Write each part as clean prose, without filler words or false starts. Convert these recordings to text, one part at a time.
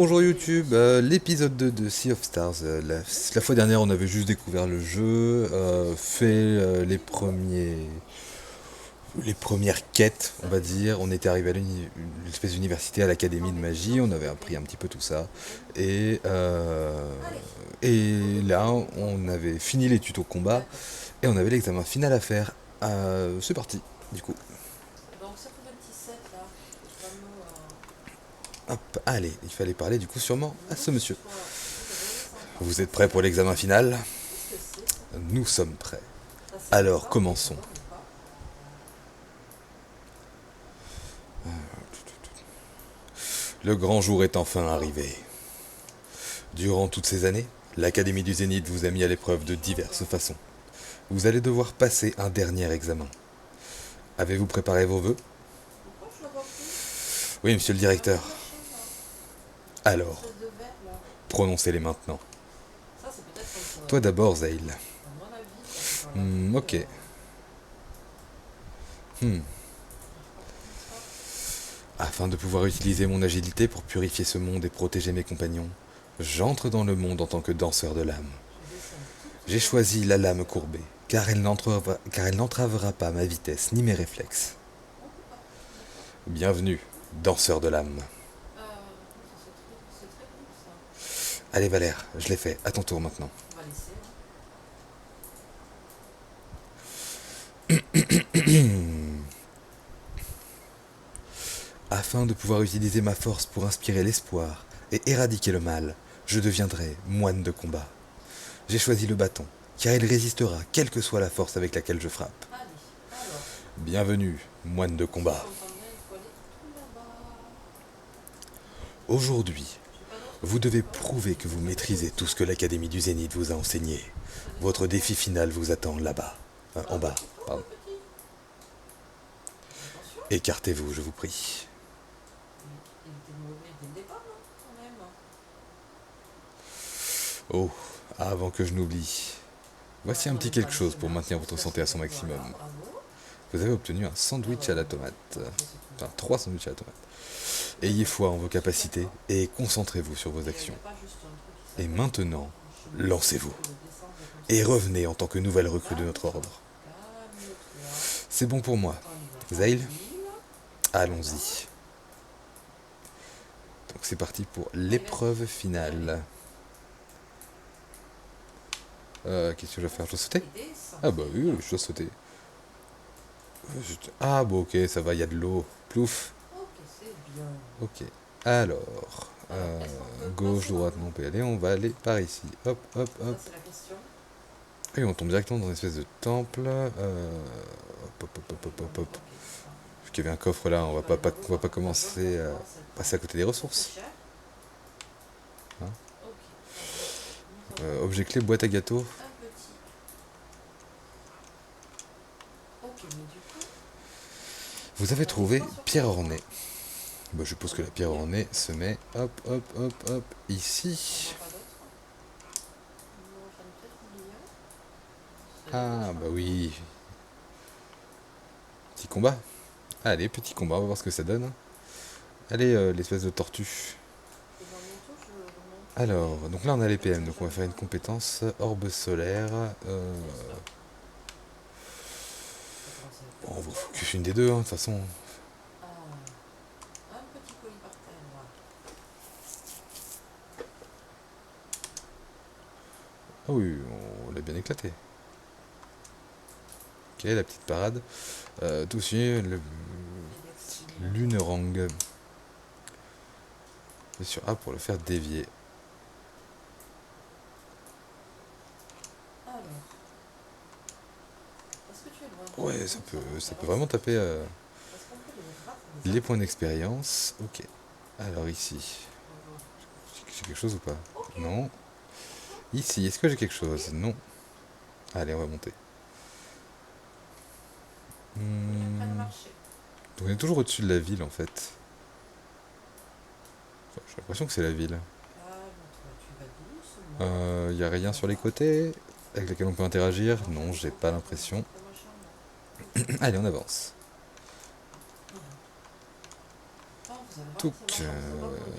Bonjour YouTube, l'épisode 2 de Sea of Stars. La fois dernière, on avait juste découvert le jeu, fait les premières quêtes, on va dire. On était arrivé à une espèce d'université, à l'académie de magie. On avait appris un petit peu tout ça. Et, euh, et là, on avait fini les tutos combat et on avait l'examen final à faire. C'est parti, du coup. Donc ça fait 27 là, le fameux. Hop, allez, il fallait parler du coup sûrement à ce monsieur. Voilà, ça c'est vraiment sympa. Vous Ça êtes prêts c'est. pour l'examen final? Qu'est-ce que c'est ça? Nous sommes prêts. Ça c'est Alors, bizarre, mais commençons. d'accord, ou pas. Le grand jour est enfin arrivé. Durant toutes ces années, l'Académie du Zénith vous a mis à l'épreuve de diverses façons. Vous allez devoir passer un dernier examen. Avez-vous préparé vos vœux? Pourquoi je le vois plus? Oui, monsieur le Il a directeur. tout lâché là. Alors, Espèce de verre là. prononcez-les maintenant. Ça c'est peut-être contre. Toi d'abord, Zail. À mon avis, ça c'est par la vie. Ok. Hmm. Hop, Afin de pouvoir utiliser mon agilité pour purifier ce monde et protéger mes compagnons, j'entre dans le monde en tant que danseur de l'âme. je descends tout J'ai petit à choisi petit la comme lame ça. courbée, car elle n'entravera pas ma vitesse ni mes réflexes. Oh, ah, d'accord. Bienvenue, danseur de l'âme. Ça c'est très cool ça. Allez Valère, je l'ai fait, à ton tour maintenant. On va laisser. Hein. Afin de pouvoir utiliser ma force pour inspirer l'espoir et éradiquer le mal, je deviendrai moine de combat. J'ai choisi le bâton, car il résistera quelle que soit la force avec laquelle je frappe. Allez, alors, Bienvenue, moine de si combat. j'entends bien, il faut aller tout là-bas. Aujourd'hui, J'ai pas d'autre vous idée. devez Hop, prouver que vous maîtrisez tout ce que l'Académie du Zénith vous a enseigné. ça descend Votre bien. défi final vous attend là-bas. En Oh, bas, petit trou, pardon. le petit. Attention. Écartez-vous, je vous prie. Il était mauvais dès le départ, non? Quand même. Oh, avant que je n'oublie. Ouais, Voici un non, petit mais pas quelque le chose pour chemin. maintenir On se votre casse santé la à son tête. Voilà, maximum. bravo. Vous avez obtenu un Ah sandwich bah à la oui, tomate. ça c'est tout Enfin, bon. 3 sandwichs à la tomate. Ayez D'accord. foi en vos Super capacités fort. et concentrez-vous sur vos Et il n'y actions. a pas juste un truc qui Et s'appelle maintenant, un chemin. lancez-vous. Il faut le descendre comme Et ça. revenez en tant que nouvelle recrue de notre Calme-toi. ordre. Calme-toi. C'est bon pour moi. On y va Zail, tranquille. Voilà. allons-y. Donc c'est parti pour Allez, vas-y. l'épreuve Fais aller. finale. Qu'est-ce que je dois faire? Je dois sauter? Et descends. Ah bah C'est oui, bien. je dois sauter. Ah bon ok, ça va, il y a de l'eau. Plouf. Ok, c'est bien. Ok. Alors, Alors, est-ce qu'on peut gauche, passer par droite, là? non, on peut y aller. On va aller par ici. Hop, hop, Ça hop. c'est la question. Et on tombe directement dans une espèce de temple. Hop, hop, hop, hop, Ok, hop, hop, bon, hop. ok. Ça. Vu qu'il y avait un coffre là, on Tu va vas pas, aller pas- dans l'eau on va pas par contre. La zone commencer à d'endurance, elle passer à prend côté des très ressources. cher. Hein. Ok, alors, nous avons Objet clé, boîte à gâteaux. un petit. Ok, mais du coup, Vous avez ça trouvé descend sur pierre quel ornée. endroit? Bah, je suppose On que va la pierre fouiller. ornée se met hop, hop, hop, hop, On ici. voit pas d'autre. Non, j'en ai peut-être oublié un. C'est Ah, dommage par bah contre. oui. Petit combat. Allez, petit combat, on va voir ce que ça donne. Allez, l'espèce de tortue. Et dans mon tour, je remonte. Alors, donc là on a les Comme ça, PM, donc je on va faire une vois. compétence orbe solaire. N'est-ce pas? Ça commence à être Bon, on va compliqué là. focus une des deux, hein, de toute façon. Ah, un petit colis par terre là. Ah oui, on l'a bien éclaté. Ok, la petite parade. Tout de suite, le Et petit l'exterminateur. Lunerang. Bien sûr, A pour le faire dévier. Alors, est-ce que tu es loin? Ouais, Comme ça ça peut va, vraiment c'est taper petit. Est-ce qu'on peut les rater des les points attaques? d'expérience. Ok. Alors ici, j'ai quelque chose ou pas? Ok, Non. Ici, est-ce que j'ai quelque ok. chose? Non. Allez, on va monter. On est en train de Hmm. marcher. Donc on est toujours au-dessus de la ville en fait. Enfin, j'ai l'impression que c'est la ville. Calme-toi, tu vas doucement. Y a rien On sur les va. côtés avec lesquels on peut interagir? Non, ça Non, j'ai descend pas pas comme ça. l'impression. Très machin, non. Doucement. Allez, on avance. Ah, vous allez voir que ça Donc, va, ça va monter.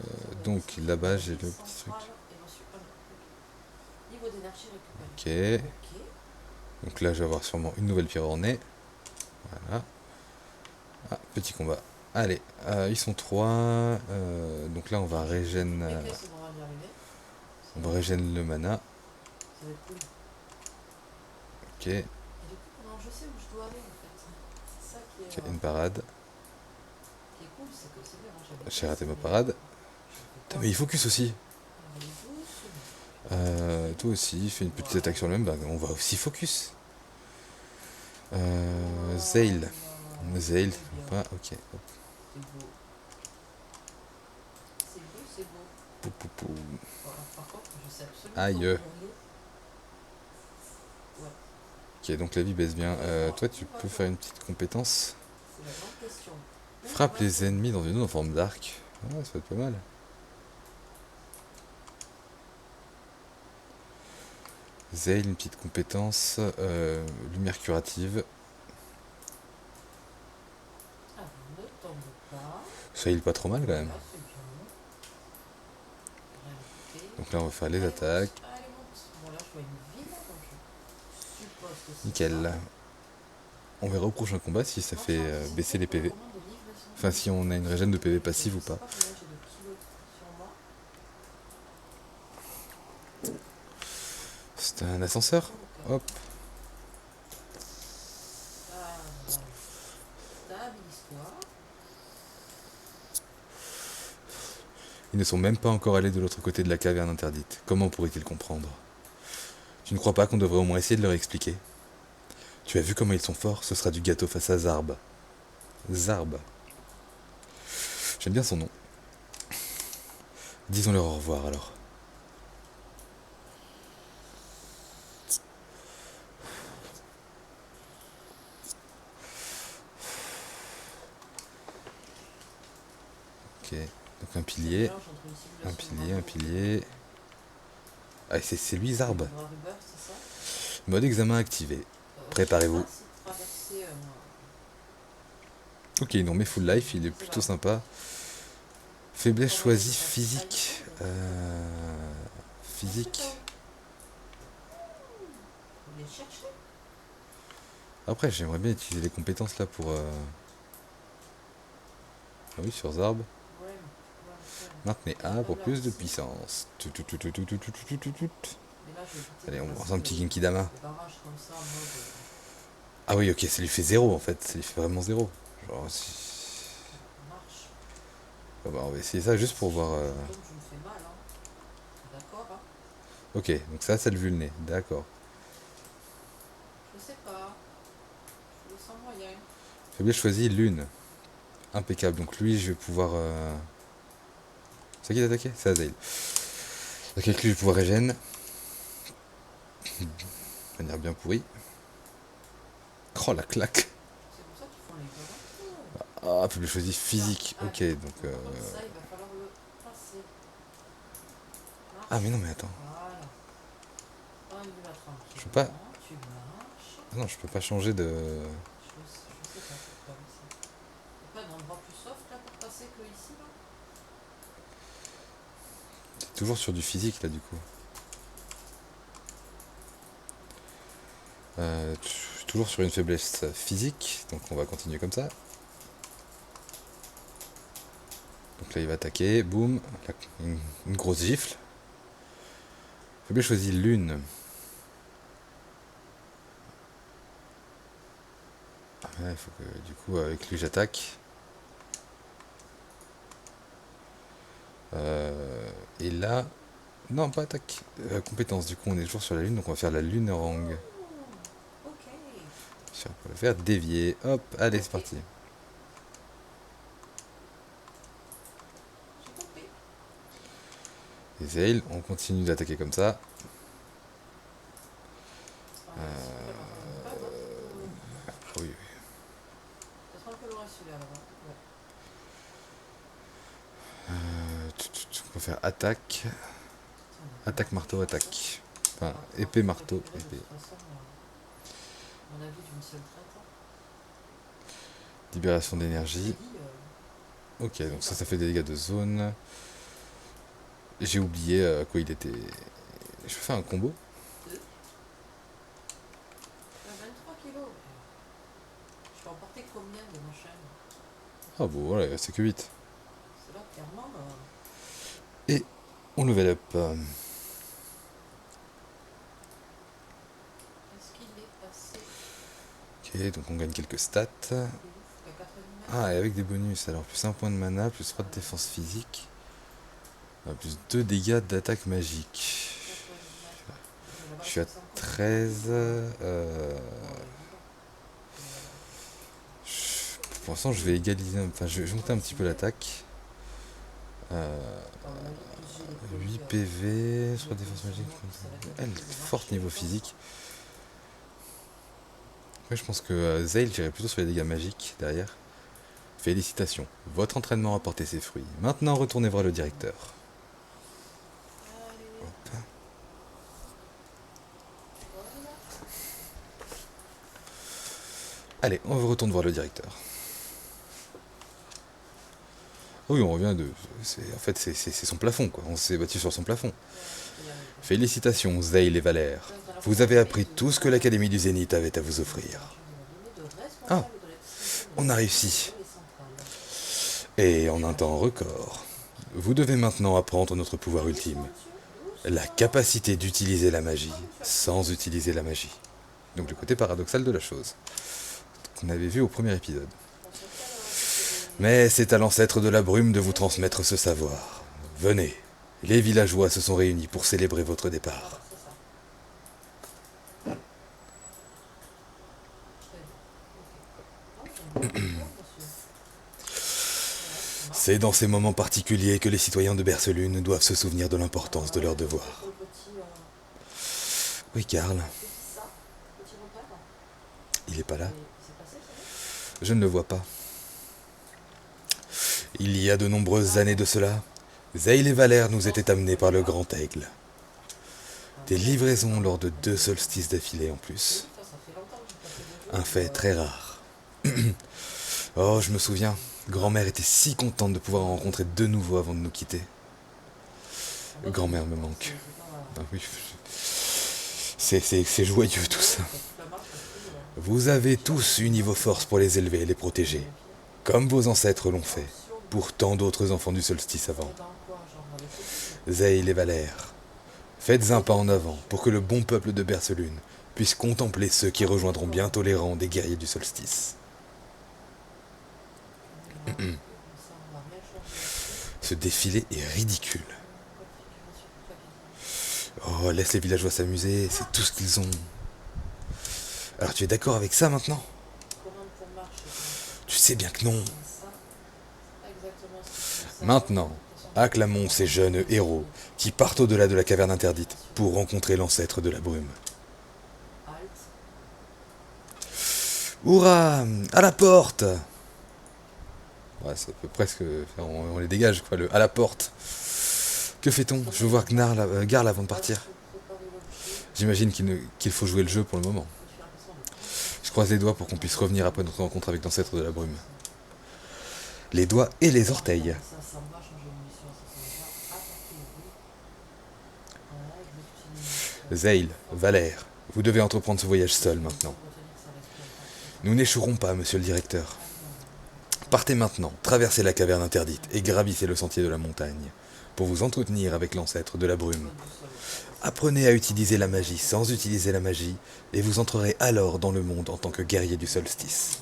Ça, ça Donc là-bas j'ai le petit truc. Niveau d'énergie récupérée. Ok. Ok. Donc là je vais avoir sûrement une nouvelle pierre ornée. Voilà. Ah, petit combat. Allez, ils sont trois. Donc là on va régène. Ok, c'est bon, on va y arriver. On va régène le mana. Ça va être cool. Ok. Et du coup, comment je sais où je dois aller en fait? C'est ça Ok, une parade. qui est cool, c'est que c'est bien. J'avais J'ai raté testé, ma mais parade. je fais Putain, quoi? mais il focus aussi. Allez-vous doucement. Toi aussi, fais une petite attaque sur le même. Bah, on va aussi focus. Zale. Zale, pas. Ok. Hop. C'est beau. C'est beau, c'est beau. Pou, pou, pou. Voilà. Par contre, je sais absolument pas où Aïe. aller. Ouais. Ok, donc la vie baisse bien. Toi, tu peux faire une petite compétence. C'est la grande question. Frappe les ennemis dans une zone en forme d'arc. Ah, ça va être pas mal. Zale, une petite compétence. Lumière curative. Ah, ne tombe pas. Ça heal pas trop mal quand même. Voilà, c'est bien. Réalité. Donc là, on va faire les Allez, attaques. monte. Allez, monte. Bon, là, je vois une ville, donc je suppose que c'est Nickel. ça. On verra au prochain combat si ça fait baisser les PV. Commande de livraison. Enfin, si on a une régène de PV passive ou Je sais pas. pas combien j'ai de kilos sur moi. C'est un ascenseur. Hop. Stabilise-toi. Ils ne sont même pas encore allés de l'autre côté de la caverne interdite. Comment pourraient-ils comprendre? Tu ne crois pas qu'on devrait au moins essayer de leur expliquer? Tu as vu comment ils sont forts? Ce sera du gâteau face à Zarb. Zarb. J'aime bien son nom. Disons-leur au revoir alors. Ok, donc un pilier. Un pilier, un pilier. Ah, c'est lui Zarb. Mode examen activé. Préparez-vous. Ok, non mais full life, il est plutôt sympa. Faiblesse choisie physique. Physique. Après, j'aimerais bien utiliser les compétences là pour. Ah oui, sur Zarb. Maintenez A pour plus de puissance. Allez, on va faire un petit Genkidama. Ah oui, ok, ça lui fait 0 en fait. Ça lui fait vraiment 0. Genre, si. Ah bah, on va essayer ça juste pour voir. Ok, donc ça le vulné. D'accord. Je sais pas. Je le sens moyen. Faiblesse choisie, lune. Impeccable. Donc lui, je vais pouvoir. C'est qui d'attaquer? C'est Azael. Donc avec lui, je vais pouvoir régène. De manière bien pourrie. Oh la claque! C'est pour ça qu'ils font les grands. Ah, faiblesse choisie physique. Ok, donc. Comme ça, il va falloir le passer. Ah, mais non, mais attends. Voilà. On y va tranquillement. Je peux pas. Tu marches. Ah non, je peux pas changer de. Je sais pas pourquoi. Il n'y a pas d'endroit plus soft là pour passer que ici là? C'est toujours sur du physique là, du coup. Toujours sur une faiblesse physique, donc on va continuer comme ça. Donc là il va attaquer, boum, une grosse gifle. Faiblesse choisie lune. Ouais, il faut que du coup avec lui j'attaque. Et là, non pas attaque, compétence, du coup on est toujours sur la lune, donc on va faire la lune orang. Ok. On va le faire dévier, hop, allez c'est parti. J'ai compris. Et Zale, on continue d'attaquer comme ça. Oui, oui. Ça sera un peu loin celui-là là-bas. On va faire attaque. Attaque, marteau, attaque. Enfin, épée, marteau, épée. On a vu d'une seule traite. Libération d'énergie. Ok, donc ça fait des dégâts de zone. J'ai oublié à quoi il était. Je fais un combo. 23 kilos. Je peux emporter combien de ma chaîne? Ah bon, voilà, c'est que 8. C'est là, clairement. Et on level up. Est-ce qu'il est passé Ok, donc on gagne quelques stats. de ouf? Il y a 90 mètres. Ah, et avec des bonus, alors plus un point de mana, plus 3 de défense physique, plus 2 dégâts d'attaque magique. 90 mètres. Là-bas, Je suis à 60. 13. Oh, Pour l'instant, je vais égaliser, enfin, je vais monter un petit peu l'attaque. à mon avis, plus j'ai les 8 produits, PV, 3 plus défense sur magique. moi, ça va être Elle, plus de forte marcher, niveau quoi. physique. Ouais, je pense que Zale, j'irai plutôt sur les dégâts magiques derrière. Félicitations, votre entraînement a porté ses fruits. Maintenant, retournez voir le directeur. Allez, Hop. voilà. Allez, on retourne voir le directeur. Oui, on revient de. En fait, c'est son plafond, quoi. On s'est battu sur son plafond. Félicitations, Zale et Valère. Vous avez appris tout ce que l'Académie du Zénith avait à vous offrir. Ah, on a réussi. Et en un temps record. Vous devez maintenant apprendre notre pouvoir ultime. La capacité d'utiliser la magie sans utiliser la magie. Donc le côté paradoxal de la chose. Qu'on avait vu au premier épisode. Mais c'est à l'ancêtre de la brume de vous transmettre ce savoir. Venez, les villageois se sont réunis pour célébrer votre départ. C'est dans ces moments particuliers que les citoyens de Bercelune doivent se souvenir de l'importance de leur devoir. Oui, Karl, il est pas là. Je ne le vois pas. Il y a de nombreuses années de cela, Zale et Valère nous étaient amenés par le Grand Aigle. Des livraisons lors de 2 solstices d'affilée en plus. Un fait très rare. Oh, je me souviens, grand-mère était si contente de pouvoir en rencontrer de nouveau avant de nous quitter. Grand-mère me manque. Ah oui, c'est joyeux tout ça. Vous avez tous uni vos forces pour les élever et les protéger, comme vos ancêtres l'ont fait, pour tant d'autres enfants du solstice avant. Zale et Valère, faites un pas en avant pour que le bon peuple de Bercelune puisse contempler ceux qui rejoindront bientôt les rangs des guerriers du solstice. Ce défilé est ridicule. Oh, laisse les villageois s'amuser, c'est tout ce qu'ils ont. Alors tu es d'accord avec ça maintenant? Tu sais bien que non. Maintenant, acclamons ces jeunes héros qui partent au-delà de la caverne interdite pour rencontrer l'ancêtre de la brume. Hurrah! À la porte! Ouais, ça peut presque faire, on les dégage quoi, à la porte. Que fait-on? Je veux voir Garl avant de partir. J'imagine qu'il faut jouer le jeu pour le moment. Je croise les doigts pour qu'on puisse revenir après notre rencontre avec l'ancêtre de la brume. Les doigts et les orteils. Zale, Valère, vous devez entreprendre ce voyage seul maintenant. Nous n'échouerons pas, monsieur le directeur. Partez maintenant, traversez la caverne interdite et gravissez le sentier de la montagne, pour vous entretenir avec l'ancêtre de la brume. Apprenez à utiliser la magie sans utiliser la magie, et vous entrerez alors dans le monde en tant que guerrier du solstice.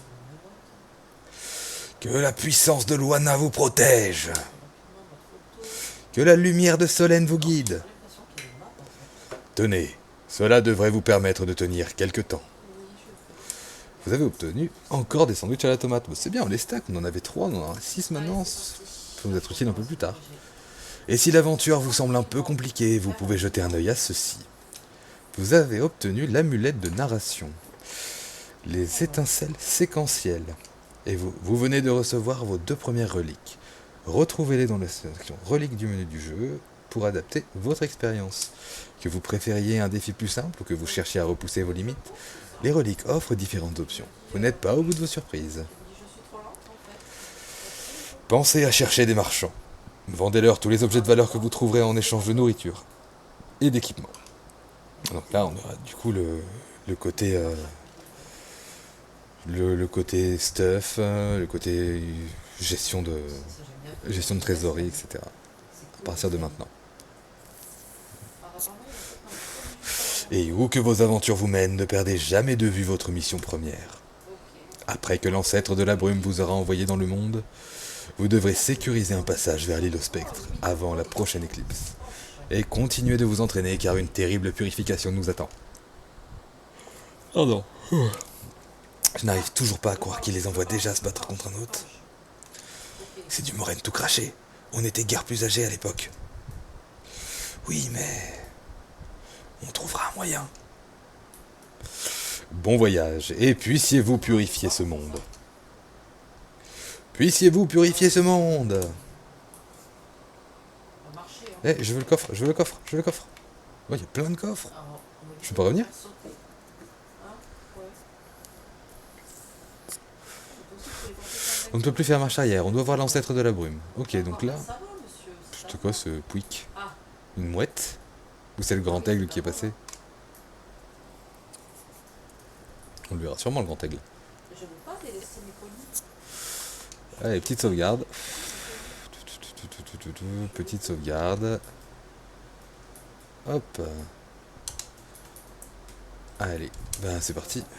Que la puissance de Luana vous protège. Que la lumière de Solène vous guide. Tenez, cela devrait vous permettre de tenir quelque temps. Vous avez obtenu encore des sandwichs à la tomate. C'est bien, on les stack, on en avait 3, on en a 6 maintenant. Ça va nous être utile un peu plus tard. Et si l'aventure vous semble un peu compliquée, vous pouvez jeter un œil à ceci. Vous avez obtenu l'amulette de narration. Les étincelles séquentielles. Et vous venez de recevoir vos 2 premières reliques. Retrouvez-les dans la section reliques du menu du jeu pour adapter votre expérience. Que vous préfériez un défi plus simple ou que vous cherchiez à repousser vos limites, les reliques offrent différentes options. Vous n'êtes pas au bout de vos surprises. Pensez à chercher des marchands. Vendez-leur tous les objets de valeur que vous trouverez en échange de nourriture et d'équipement. Donc là, on aura du coup le côté le côté stuff, le côté gestion de Ça, j'aime bien que gestion de tu laisses, trésorerie, etc. c'est À cool. partir de maintenant. Apparemment, il y a peut-être un petit peu du juste Et où que vos aventures vous mènent, ne perdez jamais de vue votre mission première. Ok. Après que l'ancêtre de la brume vous aura envoyé dans le monde, vous devrez sécuriser un passage vers l'île au spectre avant la prochaine éclipse. Et continuez de vous entraîner car une terrible purification nous attend. Oh non. Je n'arrive toujours pas à croire qu'il les envoie déjà se battre contre un autre. C'est du Moraine tout craché. On était guère plus âgés à l'époque. Oui, mais on trouvera un moyen. Bon voyage, et puissiez-vous purifier ce monde. Puissiez-vous purifier ce monde. Ça va marcher, hein. Eh, je veux le coffre, je veux le coffre, je veux le coffre. Oh, il y a plein de coffres. Alors, on va Je peux pas revenir? sauter. Hein? Ouais. Donc aussi, tu peux les porter sur On ne peut plus faire marche arrière, on doit voir l'ancêtre de la brume. Ok, donc là, Ça va, monsieur. Ça c'est va. quoi ce pouic? Ah, Une mouette? Ou c'est le grand aigle qui est passé? On le verra sûrement le grand aigle. je veux pas délaisser mes colis. Allez, petite sauvegarde. Petite sauvegarde. Hop. Allez, ben c'est parti. Ah oui,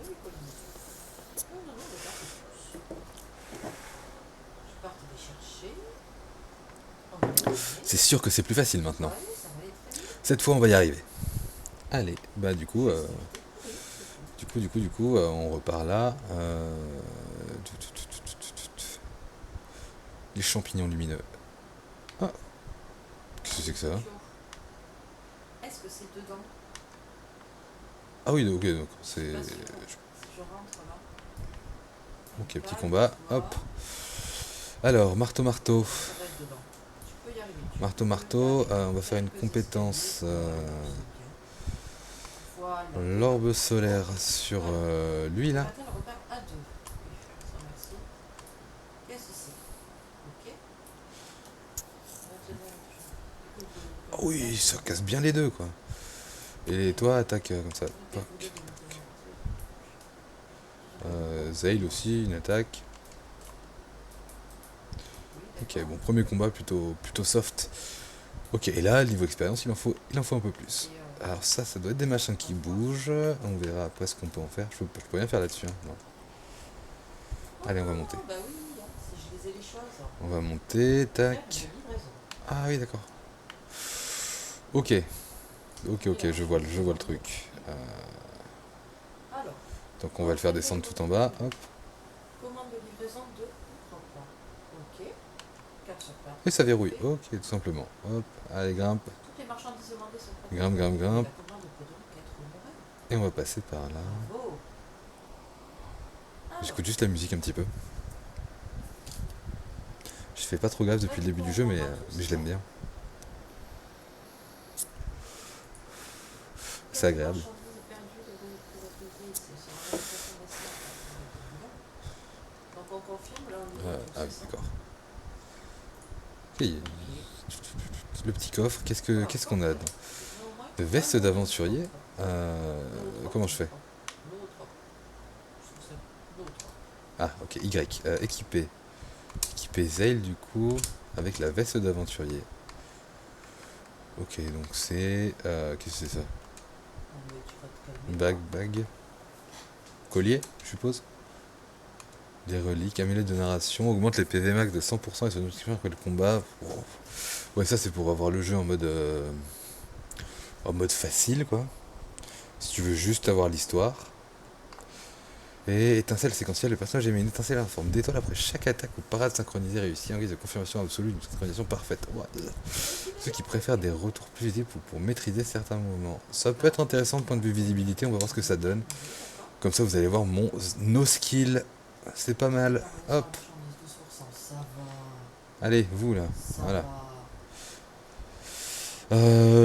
je veux pas les enlever, les colis, monsieur. Non, non, non, les garde tous. Je parte les chercher. On va les ramener. C'est sûr que c'est plus facile maintenant. Ouais, ça va aller très vite. Cette fois, on va y arriver. Allez, bah du coup, C'est des colis, c'est tout. on repart là. Les champignons lumineux. Ah, qu'est-ce que c'est que ça? Est-ce que c'est dedans? Ah oui, ok, donc Je c'est... suis pas sûre. Si je rentre là. Ok, petit Calme, combat. toi. Hop. Alors, marteau, marteau. Ça va être dedans. Tu peux y arriver. Marteau, peux y marteau. arriver. On va faire une Quelques compétence... escaliers. Voilà. l'orbe solaire sur lui là. Matin, le repère à 2. Ça, merci. Qu'est-ce que c'est? Ok. Maintenant, Ah oui, ça casse bien les deux quoi. Et toi, attaque comme ça. Toc. Zale aussi, une attaque. Ok, bon, premier combat plutôt soft. Ok, et là, niveau expérience, il en faut un peu plus. Alors ça doit être des machins qui bougent. On verra après ce qu'on peut en faire. Je peux rien faire là-dessus. Hein. Non. Allez, on va monter. Bah oui, si je lisais les choses. On va monter, tac. Livraison. Ah oui, d'accord. Ok. Ok, je vois le truc. Alors, Donc on va le faire descendre tout en bas. Hop. commande de livraison de repas. Ok. 4 sur 4. Et ça verrouille. Ok, tout simplement. Hop. Allez, grimpe. Toutes les marchandises demandées sont prêtes. Grimpe, grimpe, grimpe. La commande peut donc être honorée. Et on va passer par là. Bravo. J'écoute juste la musique un petit peu. Je fais pas trop gaffe depuis le début du jeu, mais je l'aime bien. C'est agréable. Donc on confirme là on Ah oui, d'accord. Ok, le petit coffre, qu'est-ce qu'on a dedans? Veste d'aventurier. Comment je fais? Ah, ok, Y. Équiper Zale du coup, avec la veste d'aventurier. Ok, donc c'est... qu'est-ce que c'est ça? Bague. Collier, je suppose. Des reliques, amulette de narration, augmente les PV max de 100% et son notification après le combat. Wow. Ouais, ça c'est pour avoir le jeu en mode facile quoi. Si tu veux juste avoir l'histoire. Et étincelle séquentielle, le personnage émet une étincelle en forme d'étoile après chaque attaque ou parade synchronisée réussie en guise de confirmation absolue d'une synchronisation parfaite. What? Ceux qui préfèrent des retours plus visibles pour maîtriser certains mouvements. Ça peut être intéressant de point de vue visibilité, on va voir ce que ça donne. Comme ça vous allez voir no skill. C'est pas mal. Hop. Allez, vous là. Voilà.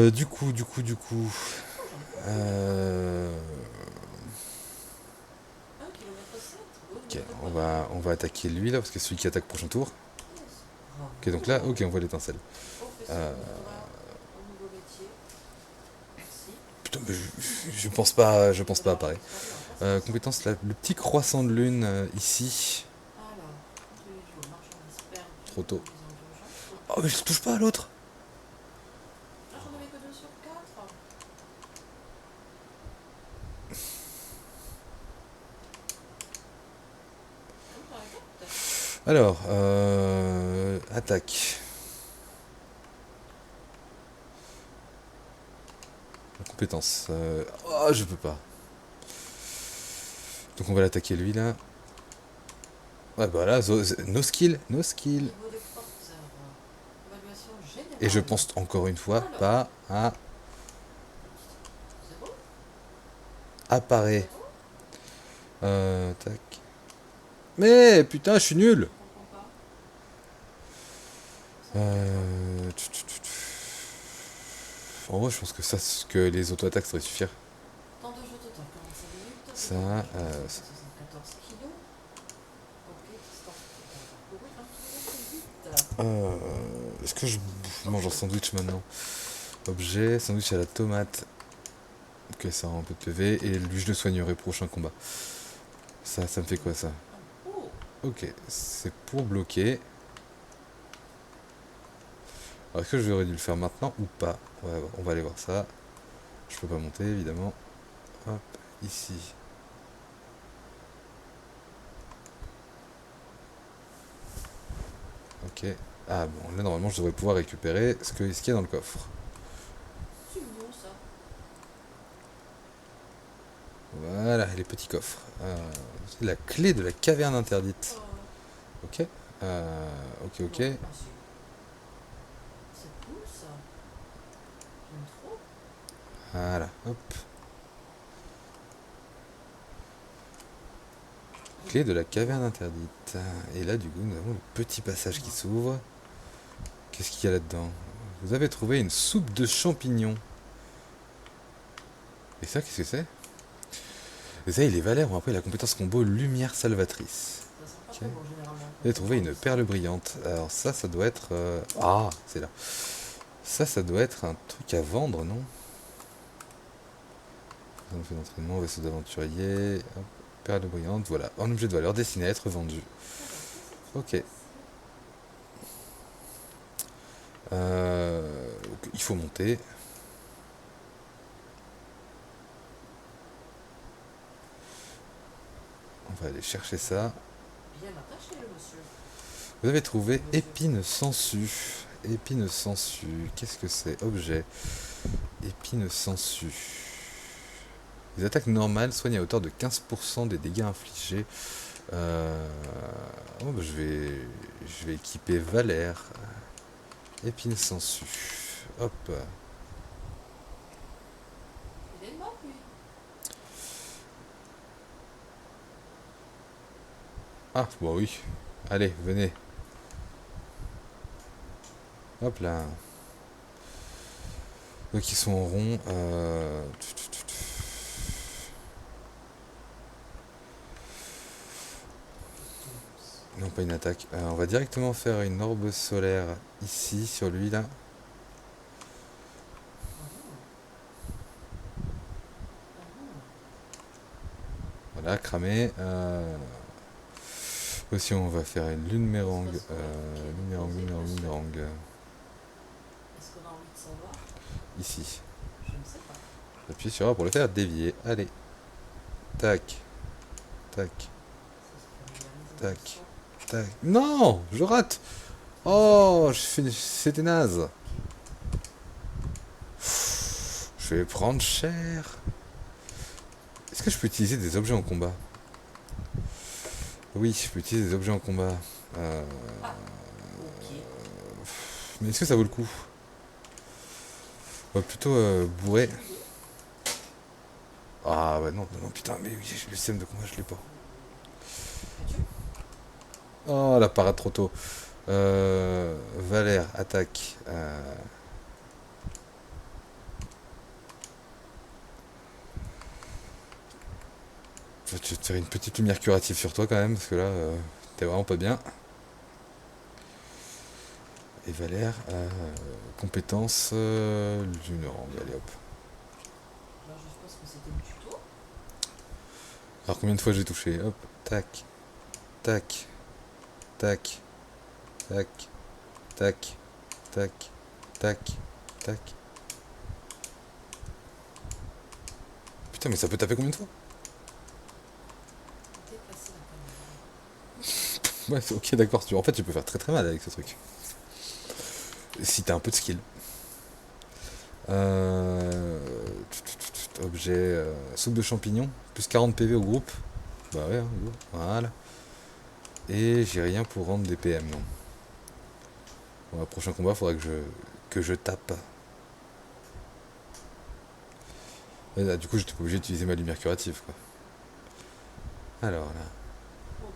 Du coup. Ok, on va attaquer lui là, parce que c'est celui qui attaque prochain tour. Ok, donc là, ok, on voit l'étincelle. On fait ça, Euh, on viendra au nouveau métier. Merci. putain, mais je pense pas apparaître. Compétence, là, le petit croissant de lune ici. Alors, compte tenu du jour, marchandises Trop perdues, tôt. besoin d'urgence. Oh, mais je touche pas à l'autre. Ah, j'en avais que 2 sur 4. Oui, j'en avais 4. Alors, attaque. Compétence. Oh, je peux pas. Donc on va l'attaquer lui là. Ouais, bah là, no skill, no skill. Niveau des porteurs. Évaluation Et je générale. pense encore une fois Alors, pas à 0, apparaît. 0. Tac. Mais putain, je suis nul. Je comprends pas. Ça fait 4 fois. Euh... En vrai, je pense que ça, que les auto-attaques, ça devrait suffire. Temps de jeu total 45 minutes. Ça, Marchandises 74 kilos. Ok, distance totale parcourue 1 km 8. est-ce que je mange un sandwich maintenant? Objet, sandwich à la tomate. Ok, ça a un peu de PV. Et lui, je le soignerai prochain combat. Ça me fait quoi ça? Oh, Ok, c'est pour bloquer. Alors, est-ce que j'aurais dû le faire maintenant ou pas? Ouais, on va aller voir ça. Je peux pas monter, évidemment. Hop, ici. Ok. Ah bon, là, normalement, je devrais pouvoir récupérer ce qu'il y a dans le coffre. c'est mignon ça. Voilà, les petits coffres. C'est la clé de la caverne interdite. Oh, Ok. Ok, ok. non, ah, c'est cool ça. J'aime trop. Voilà, hop. Clé de la caverne interdite. Et là, du coup, nous avons le petit passage qui s'ouvre. Qu'est-ce qu'il y a là-dedans? Vous avez trouvé une soupe de champignons. Et ça, qu'est-ce que c'est? Et ça, les valets ont appris la compétence combo lumière salvatrice. Ça sent pas Ok. très bon généralement. Vous avez trouvé une perle brillante. Alors ça doit être... Ah, c'est là. Ça doit être un truc à vendre, non? On fait d'entraînement, vaisseau d'aventurier, hop, perle brillante, voilà. Un objet de valeur destiné à être vendu. Ok. Donc, il faut monter. On va aller chercher ça. Bien attaché le monsieur. Vous avez trouvé épine sangsue. Épine sangsue. Qu'est-ce que c'est? Objet. Épine sangsue. Les attaques normales soignent à hauteur de 15% des dégâts infligés. Oh, bah, je vais équiper Valère. Épine sangsue. Hop. Il est mort lui. Ah, bon oui. Allez, venez. Hop là. Donc ils sont en rond. Non, pas une attaque. On va directement faire une orbe solaire ici, sur lui là. Voilà, cramé. Aussi, on va faire une lune mérang. Lune mérang. Est-ce qu'on a envie de savoir? Ici. Je ne sais pas. J'appuie sur A pour le faire dévier. Allez. Tac. Tac. Ça se familiarise Tac. avec le son. Tac. Non, je rate. Oh, c'était naze. Je vais prendre cher. Est-ce que je peux utiliser des objets en combat? Oui, je peux utiliser des objets en combat. Ah, ok. Mais est-ce que ça vaut le coup? On va plutôt bourrer. J'ai une idée. Ah ouais, non, non, non, putain, mais oui, le système de combat, je l'ai pas. As-tu? Oh, la parade trop tôt. Valère, attaque. Je vais te faire une petite lumière curative sur toi quand même, parce que là, t'es vraiment pas bien. Et Valère, compétence Lunerang, allez hop. Là, je pense que c'était le tuto. Alors combien de fois j'ai touché? Hop, tac, tac, tac, tac, tac, tac, tac, tac. Putain, mais ça peut taper combien de fois? Déplacer la caméra. Ouais, ok, d'accord. En fait, tu peux faire très très mal avec ce truc. Si t'as un peu de skill. Objet, soupe de champignons, plus 40 PV au groupe. Bah ouais, hein, go. Voilà. Et j'ai rien pour rendre des PM, non. Bon, le prochain combat, faudra que je tape. Et là, du coup, j'étais pas obligé d'utiliser ma lumière curative, quoi. Alors là, Ok.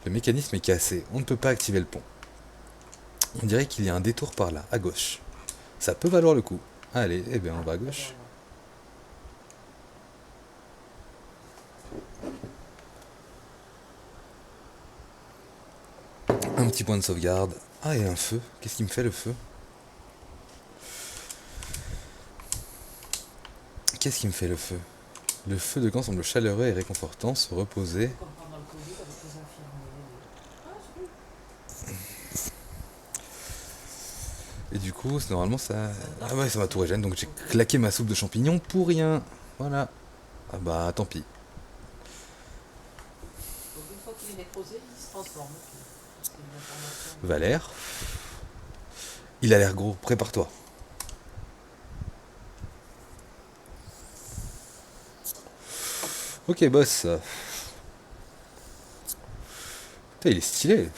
le mécanisme est cassé. On ne peut pas activer le pont. On dirait qu'il y a un détour par là, à gauche. Ça peut valoir le coup. Allez, eh bien, on va à gauche. Un petit point de sauvegarde. Ah, et un feu. Qu'est-ce qui me fait le feu? Qu'est-ce qui me fait le feu? Le feu de camp semble chaleureux et réconfortant. Se reposer. Comme pendant le Covid avec les infirmiers. Ah, c'est bon. Et du coup, normalement, ça. Ah ouais, ça m'a tout régène. Donc j'ai claqué ma soupe de champignons pour rien. Voilà. Ah bah, tant pis. Donc une fois qu'il est nécrosé, il se transforme. C'est une information. Valère. Il a l'air gros. Prépare-toi. Ok, boss. Putain, il est stylé.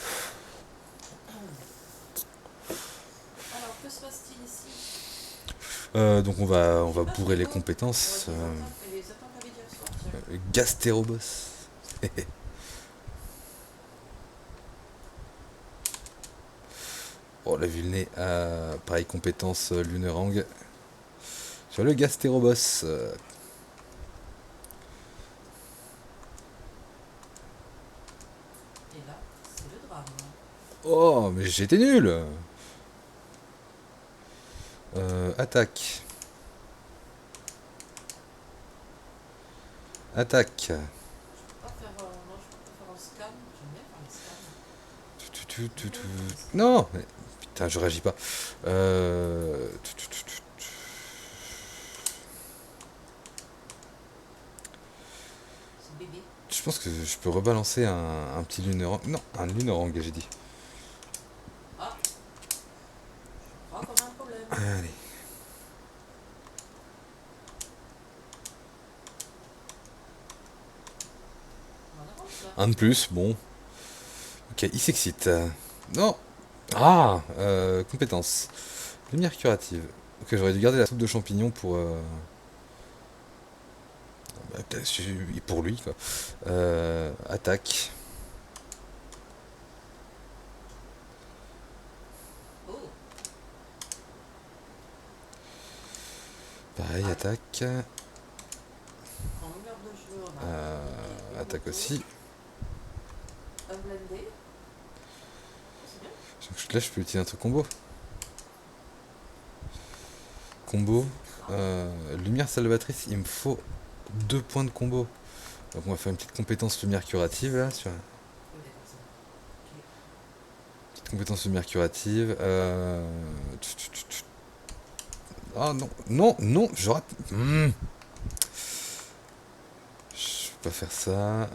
Alors, que se passe-t-il ici? Donc on va bourrer les compétences. On va dire les attaques avait hier soir, tiens. Gastérobos. Oh, la vulnée. Pareil, compétence Lunerang. Sur le Gastérobos. Et là, c'est le drame. Oh, mais j'étais nul. Attaque. Attaque. Pas faire, non, je peux pas faire un scan. J'aime bien faire les scans. Non, mais putain, je réagis pas. C'est bébé. Je pense que je peux rebalancer un petit Lunerang. Non, un Lunerang, j'ai dit. Ah, je crois qu'on a un problème. Allez. On avance là. Un de plus, bon. Ok, il s'excite. Non. Ah, compétence. Lumière curative. Ok, j'aurais dû garder la soupe de champignons pour... bah, pour lui, quoi. Attaque. Oh, Pareil, attaque. en lumière de jeu, on a Attaque aussi. un blendé. C'est bien. Donc là, je peux utiliser un truc combo. Combo. Lumière salvatrice, il me faut 2 points de combo. Donc on va faire une petite compétence lumière curative là. Sur... Oui, d'accord, c'est bon. Petite compétence lumière curative. Ah non, non, non, j'aurais... Je peux pas faire ça.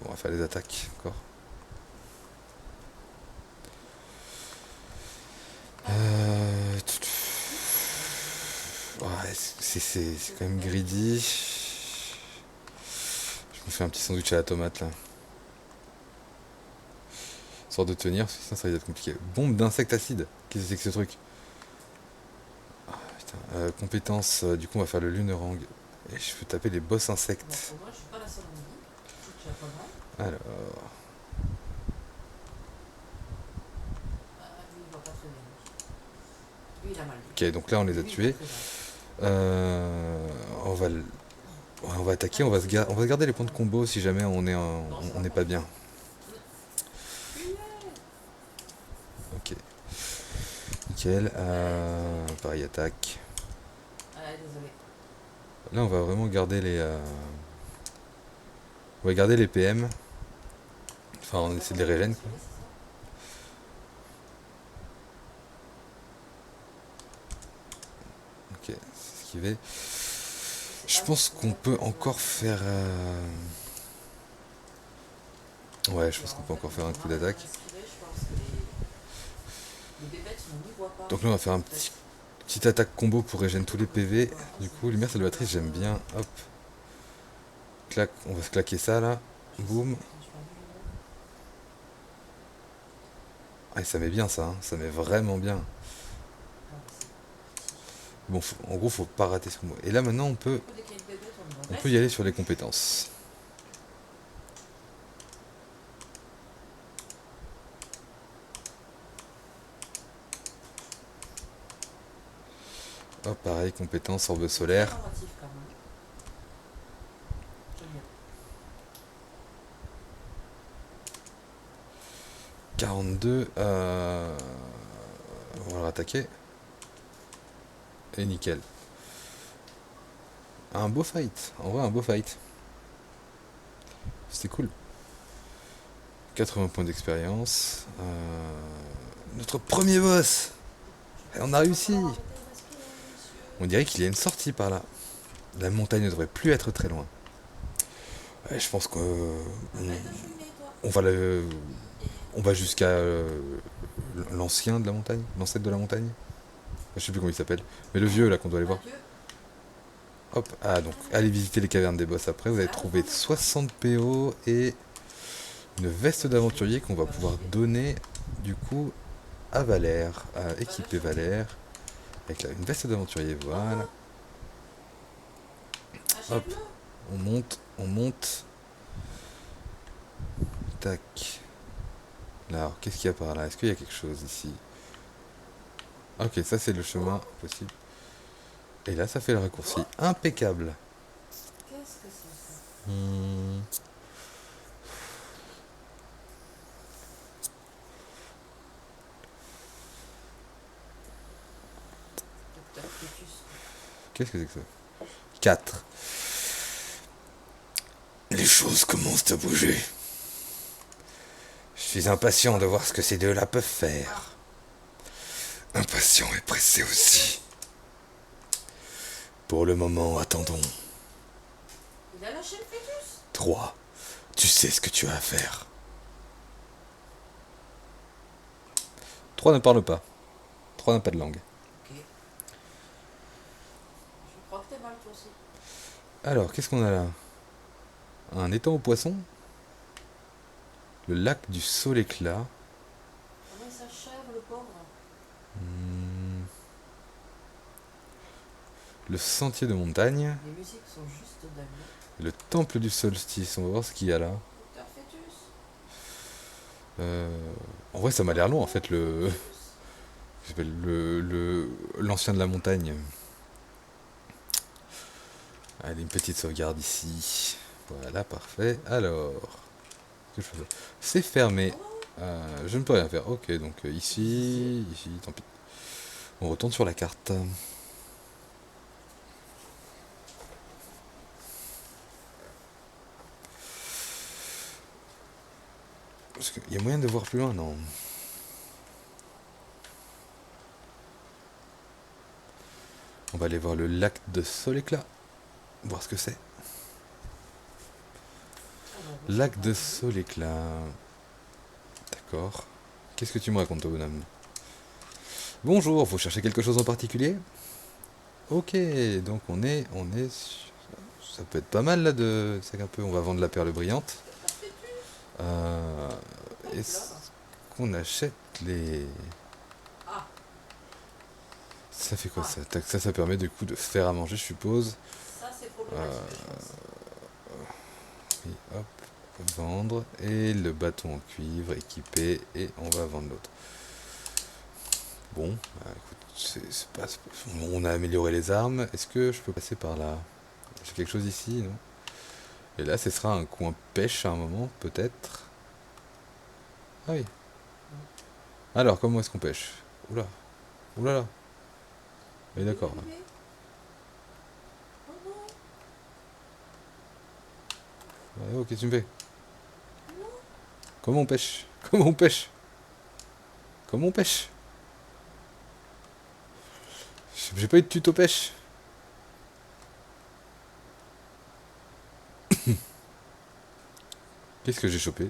Bon, on va faire les attaques encore. Ouais, c'est quand même greedy. Je me fais un petit sandwich à la tomate là. Histoire de tenir, sinon ça va être compliqué. Bombe d'insectes acides. Qu'est-ce que c'est que ce truc? Putain, compétence, du coup on va faire le Lunerang. Et je peux taper les boss Bon, insectes. au moins, je suis pas la seule en vie. C'est déjà pas mal. Alors, Ah, lui, il va pas très bien. Lui, il a mal. ok, donc là on les a Lui, il va tués. très mal. On va, ouais, on va attaquer, on va se garder les points de combo si jamais on n'est pas bien. Fuyez. Ok. nickel. Pareil, attaque. Désolé. Là, on va vraiment garder les... On va garder les PM. Enfin, on essaie de les régène, quoi. Ok, c'est esquivé. Je pense qu'on peut encore faire... Ouais, je pense qu'on peut encore faire un coup d'attaque. Donc là, on va faire un petit attaque combo pour régénérer tous les PV. Du coup, lumière salvatrice, j'aime bien. Hop. Clac, on va se claquer ça, là. Boum. Ah, et ça met bien, ça. Hein. Ça met vraiment bien. Bon, en gros, faut pas rater ce combo. Et là, maintenant, on peut y aller sur les compétences. Hop, pareil, compétences, orbe solaire. 42. On va le rattaquer. Et nickel. Un beau fight. En vrai, un beau fight. C'était cool. 80 points d'expérience. Notre premier boss. Et on a réussi. On dirait qu'il y a une sortie par là. La montagne ne devrait plus être très loin. Ouais, je pense que on va jusqu'à l'ancien de la montagne, l'ancêtre de la montagne. Je sais plus comment il s'appelle, mais le vieux là qu'on doit aller voir. Hop, ah donc allez visiter les cavernes des boss après. Vous allez trouver 60 PO et une veste d'aventurier qu'on va pouvoir donner du coup à Valère, à équiper Valère avec une veste d'aventurier. Voilà. Hop, on monte, on monte. Tac. Là, alors, qu'est-ce qu'il y a par là? Est-ce qu'il y a quelque chose ici? Ok, ça c'est le chemin possible. Et là, ça fait le raccourci. Impeccable. Qu'est-ce que c'est ça? Qu'est-ce que c'est que ça? 4. Les choses commencent à bouger. Je suis impatient de voir ce que ces deux-là peuvent faire. Impatient et pressé aussi. Pour le moment, attendons. Il a lâché le fœtus. 3. Tu sais ce que tu as à faire. 3 ne parle pas. 3 n'a pas de langue. Ok. Je crois que t'es mal toi aussi. Alors, qu'est-ce qu'on a là? Un étang aux poissons. Le lac du Sol éclat. Comment il s'achève le pauvre? Le sentier de montagne. Les musiques sont juste dingues. Le temple du solstice. On va voir ce qu'il y a là. Docteur Fœtus. En vrai, ça m'a l'air long en fait. L'ancien de la montagne. Allez, une petite sauvegarde ici. Voilà, parfait. Alors, qu'est-ce que je fais? C'est fermé. Je ne peux rien faire. Ok, donc ici, tant pis. On retourne sur la carte. Parce qu'il y a moyen de voir plus loin, non? On va aller voir le lac de Soléclat. Voir ce que c'est. Lac de Soléclat. D'accord. Qu'est-ce que tu me racontes, toi, bonhomme? Bonjour, vous cherchez quelque chose en particulier? Ok, donc on est ça peut être pas mal là de... C'est un peu, on va vendre la perle brillante. Est-ce qu'on achète les... Ça fait quoi ça? Tac, ça permet du coup de faire à manger, je suppose. Ça c'est problématique. Oui, hop, vendre. Et le bâton en cuivre équipé. Et on va vendre l'autre. Bon, bah, écoute, on a amélioré les armes. Est-ce que je peux passer par là? J'ai quelque chose ici, non? Et là, ce sera un coin pêche à un moment, peut-être. Ah oui. Alors, comment est-ce qu'on pêche? Oula. Ouh là là. Oui, d'accord. Ouais. Bébé. Oh non, Ouais, oh, qu'est-ce que tu me fais? non. Comment on pêche? Comment on pêche? Comment on pêche? J'ai pas eu de tuto pêche. Qu'est-ce que j'ai chopé?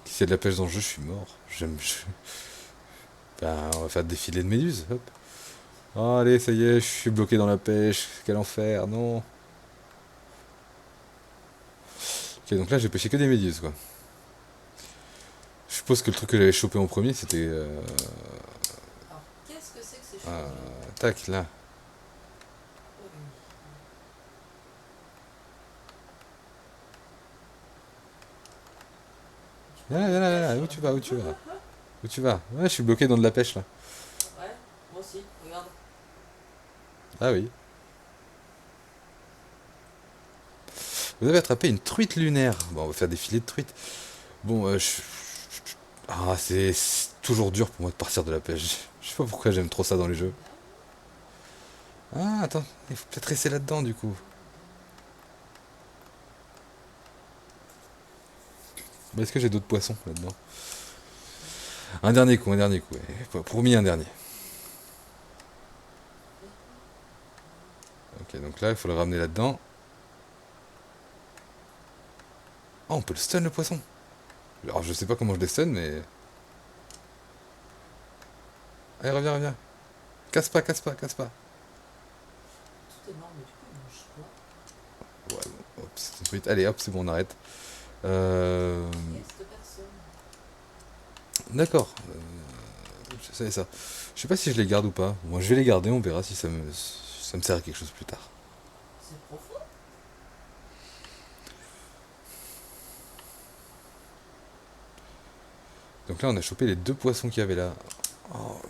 Si c'est de la pêche dans le jeu, je suis mort. Ben, on va faire des filets de méduses. Hop. Oh, allez, ça y est, je suis bloqué dans la pêche. Quel enfer, non. Ok, donc là, j'ai pêché que des méduses, quoi. Je suppose que le truc que j'avais chopé en premier, c'était... Alors, qu'est-ce que c'est que ces choses-là? tac, là. Oui. Tu Viens là, parles de viens là, viens pêche, là. Où là. tu vas, où tu vas? Où tu vas? Ouais, je suis bloqué dans de la pêche, là. Ouais, moi aussi, regarde. Ah oui. Vous avez attrapé une truite lunaire. Bon, on va faire des filets de truite. Bon, ah, c'est toujours dur pour moi de partir de la pêche. Je sais pas pourquoi j'aime trop ça dans les jeux. Ah, attends, il faut peut-être rester là-dedans, du coup. Mais est-ce que j'ai d'autres poissons là-dedans? Un dernier coup, un dernier coup. Ouais. Promis, un dernier. Ok, donc là, il faut le ramener là-dedans. Oh, on peut le stun, le poisson. Alors, je sais pas comment je les stun, mais... Allez, reviens, reviens. Casse pas, casse pas, casse pas. Tout est mort, mais du coup, il mange quoi? Ouais, bon, hop, c'est une truite. Allez, hop, c'est bon, on arrête. Euh... Qui est cette personne? D'accord. Je savais ça. Je sais pas si je les garde ou pas. Moi, je vais les garder, on verra si ça me sert à quelque chose plus tard. C'est profond? Donc là, on a chopé les deux poissons qu'il y avait là. Oh,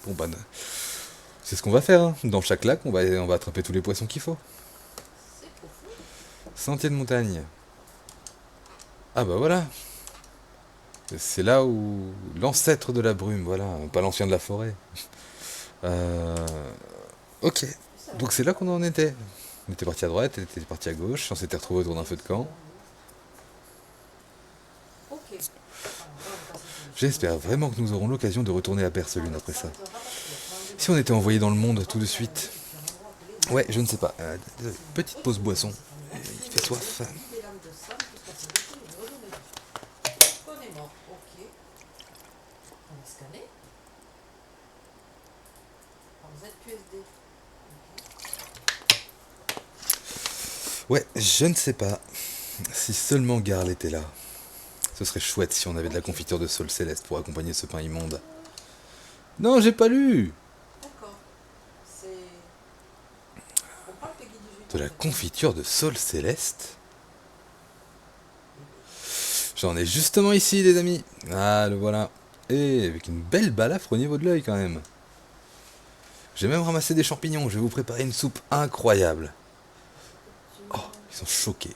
bon, bah, c'est ce qu'on va faire. Hein. Dans chaque lac, on va attraper tous les poissons qu'il faut. C'est profond? Sentier de montagne. Ah bah voilà. C'est là où l'ancêtre de la brume, voilà, pas l'ancien de la forêt. Euh, Ok. Ça va. Donc c'est là qu'on en était. On était parti à droite, elle était partie à gauche, on s'était retrouvé autour d'un feu de camp. Ok. Alors là, on va passer sur les J'espère choses. vraiment que nous aurons l'occasion de retourner à Perceline Alors après ça, ça. on te rapatrier. Si on était envoyé dans le monde tout de Et suite. puis un endroit appelé Ouais, Odyssée. je ne sais pas. Petite pause Autrement, boisson. c'est un Il entrée fait de soif. l'île des lames de Sam jusqu'à sa retour et renommée. On est mort. Ok. On va scanner. Alors, ZQSD. Ouais, je ne sais pas. Si seulement Garl était là. Ce serait chouette si on avait de la Ok. confiture de sol céleste pour accompagner ce pain immonde. Non, j'ai pas lu. D'accord. C'est. On parle de Guy du De Judas, la en fait. confiture de sol céleste? J'en ai justement ici, les amis. Ah, le voilà. Et avec une belle balafre au niveau de l'œil, quand même. J'ai même ramassé des champignons. Je vais vous préparer une soupe incroyable. Oh, ils sont choqués.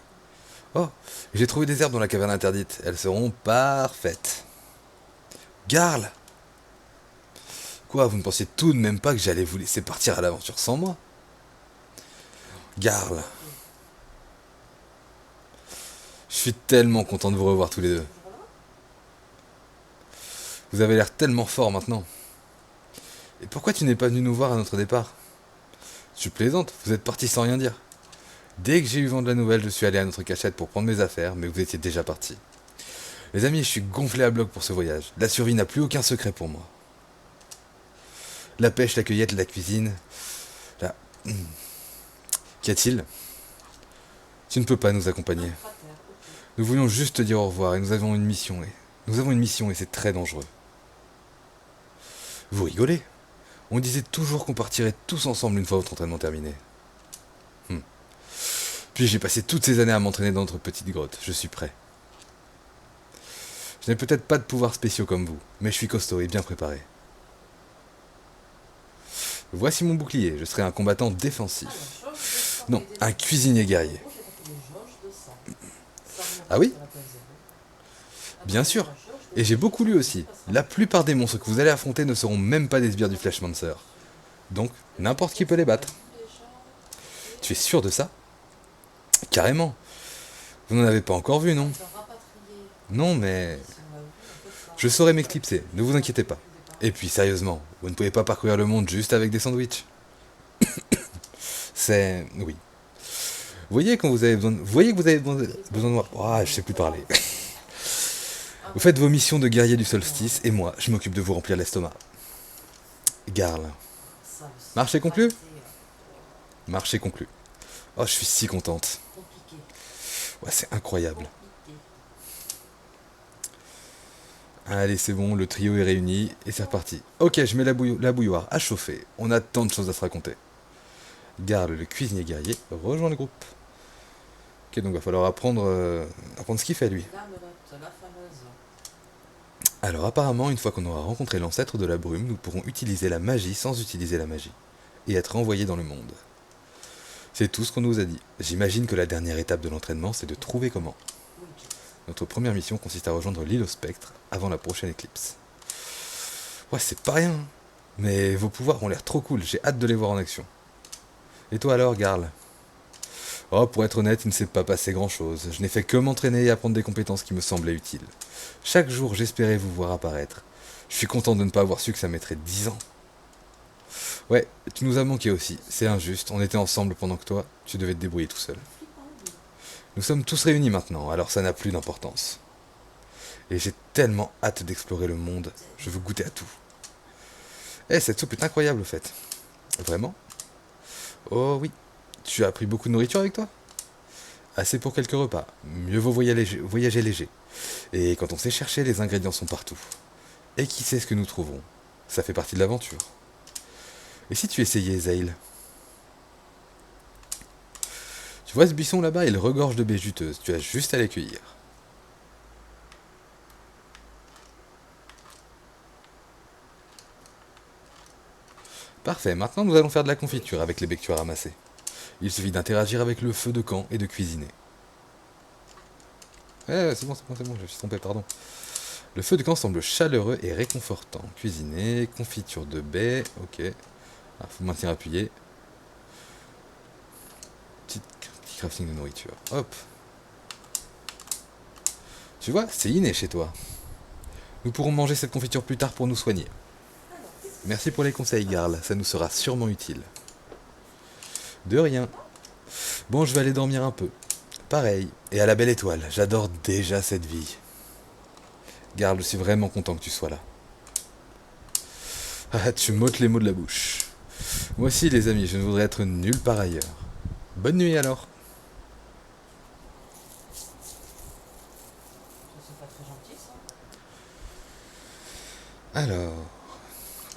Oh, j'ai trouvé des herbes dans la caverne interdite. Elles seront parfaites. Garl! Quoi, vous ne pensiez tout de même pas que j'allais vous laisser partir à l'aventure sans moi? Garl, je suis tellement content de vous revoir tous les deux. Toujours là? Vous avez l'air tellement fort maintenant. Et pourquoi tu n'es pas venu nous voir à notre départ? Je plaisante, vous êtes parti sans rien dire. Dès que j'ai eu vent de la nouvelle, je suis allé à notre cachette pour prendre mes affaires, mais vous étiez déjà partis. Les amis, je suis gonflé à bloc pour ce voyage. La survie n'a plus aucun secret pour moi. La pêche, la cueillette, la cuisine. Là. Qu'y a-t-il? Tu ne peux pas nous accompagner. Un cratère. Ok. Nous voulions juste te dire au revoir et nous avons une mission. Et c'est très dangereux. Vous rigolez? On disait toujours qu'on partirait tous ensemble une fois votre entraînement terminé. Puis j'ai passé toutes ces années à m'entraîner dans notre petite grotte. Je suis prêt. Je n'ai peut-être pas de pouvoirs spéciaux comme vous, mais je suis costaud et bien préparé. Voici mon bouclier, je serai un combattant défensif. Alors, jauge de sang. Non, Aider un les cuisinier guerrier. rouges est appelé jauge de sang. Sam Ah monte oui? jusqu'à la place zéro. Bien sûr. La jauge Et j'ai beaucoup lu aussi. La plupart des monstres que vous allez affronter ne seront même pas des sbires du Flashmancer. Donc, n'importe qui peut les battre. Tu es sûr de ça? Carrément. Vous n'en avez pas encore vu, non? Non, mais je saurais m'éclipser, ne vous inquiétez pas. Et puis, sérieusement, vous ne pouvez pas parcourir le monde juste avec des sandwichs. C'est... Oui. Vous voyez quand vous avez besoin... Vous voyez que vous avez besoin de moi... Ah, je sais plus parler. Vous faites vos missions de guerrier du solstice, et moi, je m'occupe de vous remplir l'estomac. Garl. Marché conclu? Marché conclu. Oh, je suis si contente. Ouais, c'est incroyable. Allez, c'est bon, le trio est réuni, et c'est reparti. Ok, je mets la bouilloire à chauffer. On a tant de choses à se raconter. Garl, le cuisinier guerrier, rejoint le groupe. Ok, donc va falloir apprendre ce qu'il fait, lui. Alors apparemment, une fois qu'on aura rencontré l'ancêtre de la brume, nous pourrons utiliser la magie sans utiliser la magie, et être envoyés dans le monde. C'est tout ce qu'on nous a dit. J'imagine que la dernière étape de l'entraînement, c'est de trouver comment. Notre première mission consiste à rejoindre l'île au spectre avant la prochaine éclipse. Ouais, c'est pas rien, mais vos pouvoirs ont l'air trop cool, j'ai hâte de les voir en action. Et toi alors, Garl? Oh, pour être honnête, il ne s'est pas passé grand-chose. Je n'ai fait que m'entraîner et apprendre des compétences qui me semblaient utiles. Chaque jour, j'espérais vous voir apparaître. Je suis content de ne pas avoir su que ça mettrait 10 ans. Ouais, tu nous as manqué aussi. C'est injuste. On était ensemble pendant que toi, tu devais te débrouiller tout seul. Nous sommes tous réunis maintenant, alors ça n'a plus d'importance. Et j'ai tellement hâte d'explorer le monde. Je veux goûter à tout. Eh, cette soupe est incroyable, au fait. Vraiment? Oh oui. Tu as pris beaucoup de nourriture avec toi? Assez pour quelques repas. Mieux vaut voyager léger. Et quand on sait chercher, les ingrédients sont partout. Et qui sait ce que nous trouverons? Ça fait partie de l'aventure. Et si tu essayais, Zail? Tu vois ce buisson là-bas, il regorge de baies juteuses. Tu as juste à les cueillir. Parfait, maintenant nous allons faire de la confiture avec les baies que tu as ramassées. Il suffit d'interagir avec le feu de camp et de cuisiner. C'est bon, je me suis trompé, pardon. Le feu de camp semble chaleureux et réconfortant. Cuisiner, confiture de baies, ok. Ah, faut maintenir appuyé. Petit crafting de nourriture, hop. Tu vois, c'est inné chez toi. Nous pourrons manger cette confiture plus tard pour nous soigner. Merci pour les conseils, Garl, ça nous sera sûrement utile. De rien. Bon, je vais aller dormir un peu. Pareil, et à la belle étoile, j'adore déjà cette vie. Garl, je suis vraiment content que tu sois là. Ah, tu m'ôtes les mots de la bouche. Moi aussi, les amis, je ne voudrais être nulle part ailleurs. Bonne nuit alors. Alors,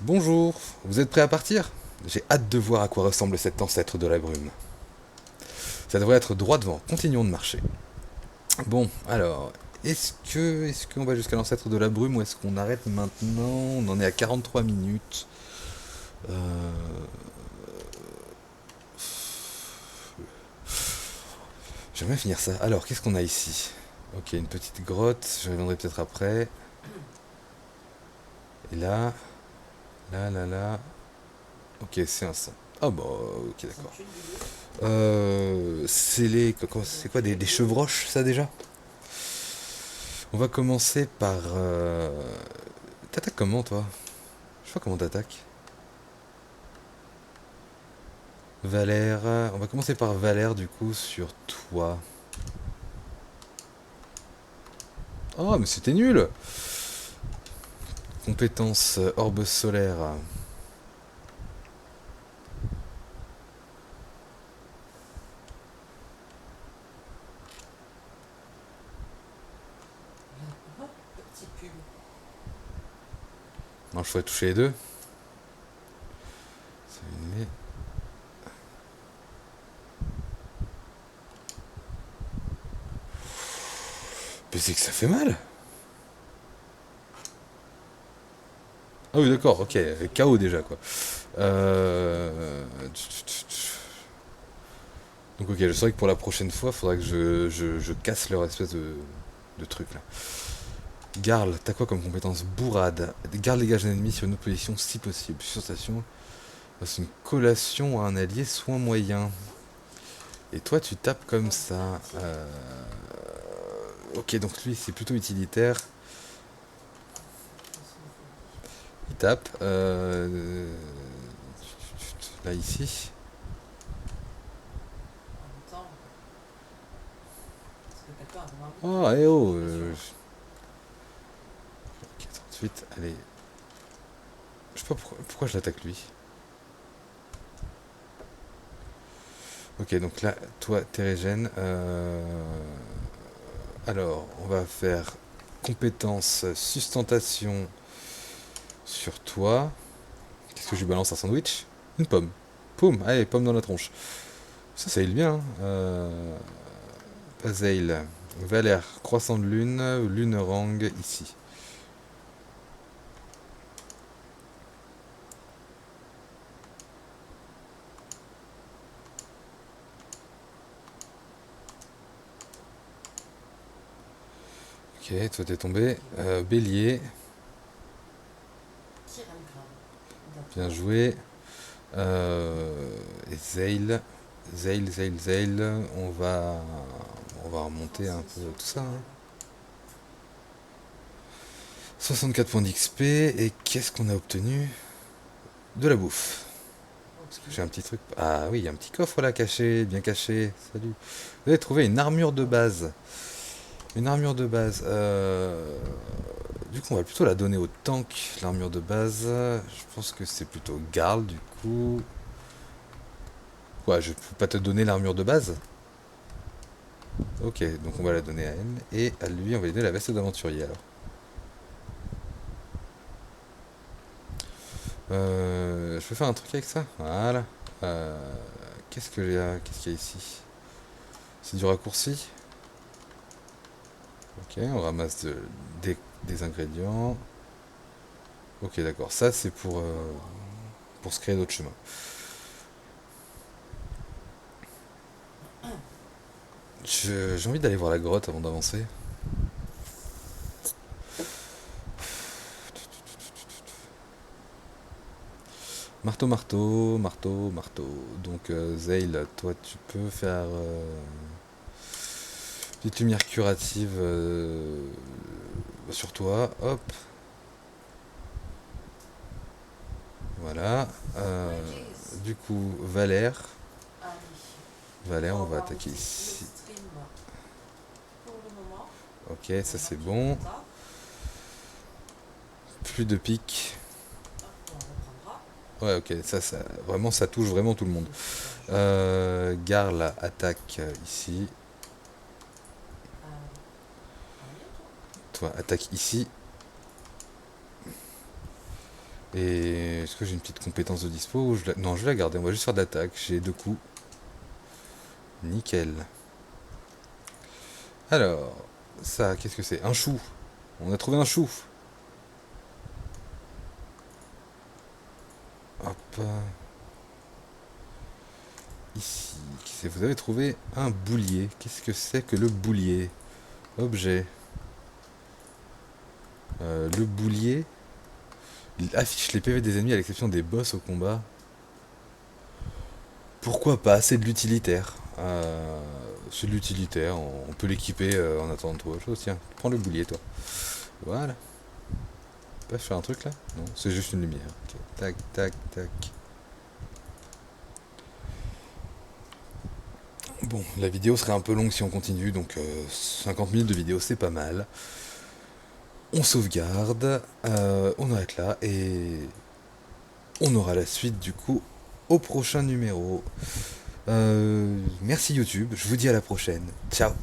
bonjour, vous êtes prêts à partir? J'ai hâte de voir à quoi ressemble cet ancêtre de la brume. Ça devrait être droit devant, continuons de marcher. Bon, alors, est-ce qu'on va jusqu'à l'ancêtre de la brume ou est-ce qu'on arrête maintenant? On en est à 43 minutes. J'aimerais finir ça. Alors, qu'est-ce qu'on a ici? Ok, une petite grotte, je reviendrai peut-être après. Et là, là. Ok, c'est un sang. Ah bah, ok, d'accord. C'est quoi des chevroches, ça déjà? On va commencer par... T'attaques comment, toi? Je sais pas comment t'attaques. Valère... On va commencer par Valère, du coup, sur toi. Oh, mais c'était nul! Compétence orbe solaire. Non, je pourrais toucher les deux. Mais c'est que ça fait mal. Ah oui, d'accord, ok. KO déjà, quoi. Donc ok, je saurais que pour la prochaine fois, il faudra que je casse leur espèce de truc, là. Garl, t'as quoi comme compétence? Bourrade. Garde dégage un ennemi sur une autre position si possible. Sur station, c'est une collation à un allié soin moyen. Et toi, tu tapes comme ça. Ok, donc lui, c'est plutôt utilitaire. Il tape. Là, ici. En même temps, parce que quelqu'un a vraiment envie Oh, de eh oh. l'impression. Ok, 38. Allez. Je sais pas pourquoi je l'attaque lui. Ok, donc là, toi, t'es régène. Alors, on va faire compétence sustentation sur toi. Qu'est-ce que je lui balance? Un sandwich? Une pomme. Poum, allez, pomme dans la tronche. Ça heal bien. Hein. Azael. Valère, croissant de lune, lunerang ici. Ok, toi t'es tombé. Bélier, bien D'accord. joué. Et Zael. Zael. On va remonter un peu Transmission tout ça. Hein. finale. 64 points d'XP. Et qu'est-ce qu'on a obtenu? De la bouffe. Parce que Ok. j'ai un petit truc. Ah oui, il y a un petit coffre là caché, bien caché. Salut. Vous avez trouvé une armure de base. Une armure de base. Du coup, on va plutôt la donner au tank, l'armure de base. Je pense que c'est plutôt Garl, du coup. Quoi, je peux pas te donner l'armure de base? Ok, donc on va la donner à elle. Et à lui, on va lui donner la veste d'aventurier alors. Je peux faire un truc avec ça? Voilà. Qu'est-ce qu'il y a ici? C'est du raccourci? Ok, on ramasse des ingrédients. Ok, d'accord. Ça, c'est pour se créer d'autres chemins. J'ai envie d'aller voir la grotte avant d'avancer. Marteau. Donc, Zeil, toi, tu peux faire petite lumière curative sur toi. Hop, voilà. Bridges. Du coup, Valère. Allez. On Valère, va on va voir attaquer aussi le ici. stream pour le moment. Ok, On ça va c'est marquer bon. comme ça. Plus de piques. Hop, on reprendra. Ouais, ok, vraiment, ça touche vraiment tout le monde. Le super jeu. Garl attaque ici. Rien, toi. Toi, attaque ici. Et est-ce que j'ai une petite compétence de dispo ou non, je vais la garder. On va juste faire de l'attaque. J'ai 2 coups. Nickel. Alors, ça, qu'est-ce que c'est? Un chou. On a trouvé un chou. Hop. Ici. Vous avez trouvé un boulier. Qu'est-ce que c'est que le boulier? Objet. Le boulier. Il affiche les PV des ennemis à l'exception des boss au combat. Pourquoi pas? C'est de l'utilitaire. C'est de l'utilitaire. On peut l'équiper en attendant de trouver autre chose. Tiens, prends le boulier, toi. Voilà. Pas faire un truc là? Non, c'est juste une lumière. Ok. Tac, tac, tac. Bon, la vidéo serait un peu longue si on continue, donc 50 minutes de vidéo, c'est pas mal. On sauvegarde, on arrête là, et on aura la suite du coup au prochain numéro. Merci YouTube, je vous dis à la prochaine. Ciao.